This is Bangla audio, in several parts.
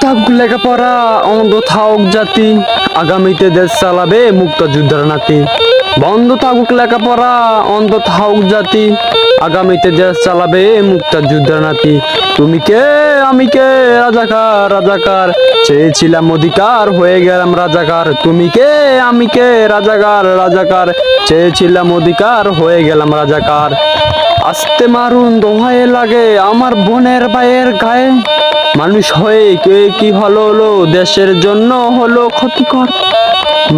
থাকুক লেখাপড়া, অন্ধ থাকুক জাতি, আগামীতে দেশ চালাবে মুক্তিযোদ্ধার নাতি। বন্ধ থাকুক লেখাপড়া, অন্ধ থাকুক জাতি, আগামীতে দেশ চালাবে মুক্তিযোদ্ধার নাতি। তুমি কে আমি কে, রাজাকার রাজাকার, চেয়েছিলাম অধিকার হয়ে গেলাম রাজাকার। তুমি কে আমি কে, রাজাকার রাজাকার, চেয়েছিলাম অধিকার হয়ে গেলাম রাজাকার। আস্তে মারুন দোহায় লাগে আমার বোনের ভাইয়ের গায়ে, মানুষ হয়ে কে কি হলো দেশের জন্য হলো ক্ষতিকর।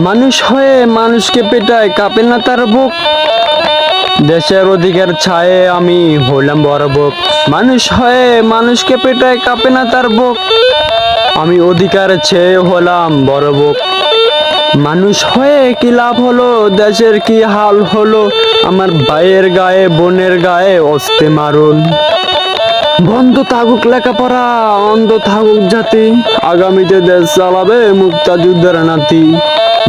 মানুষ হয়ে মানুষকে পেটায় কাঁপে না তার বুক, দেশের অধিকার ছায়ে আমি হলাম বড় বুক। মানুষ হয়ে মানুষকে পেটায় কাঁপে না তার বুক, আমি অধিকার ছেয়ে হলাম বড় বুক। মানুষ হয়ে কি লাভ হলো, দেশের কি হাল হলো, আমার ভাইয়ের গায়ে বোনের গায়ে অস্তে মারুন। বন্ধ থাকুক লেখাপড়া, অন্ধ থাকুক জাতি, আগামীতে দেশ চালাবে মুক্তিযোদ্ধার নাতি।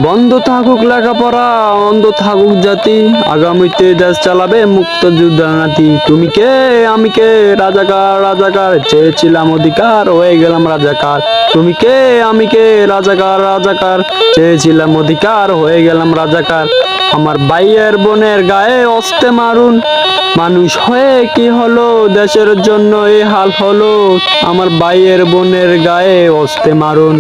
বন্ধ থাকুক লেখাপড়া, অন্ধ থাকুক জাতি, আগামীতে দেশ চালাবে মুক্তিযোদ্ধার নাতি। তুমি কে আমি কে, রাজাকার রাজাকার, চেয়েছিলাম অধিকার হয়ে গেলাম রাজাকার। তুমি কে আমি কে, রাজাকার রাজাকার, চেয়েছিলাম অধিকার হয়ে গেলাম রাজাকার। আমার ভাইয়ের বোনের গায়ে অস্তে মারুন। মানুষ হয়ে কি হলো, দেশের জন্য এই হাল হলো, আমার ভাইয়ের বোনের গায়ে অস্তে মারুন।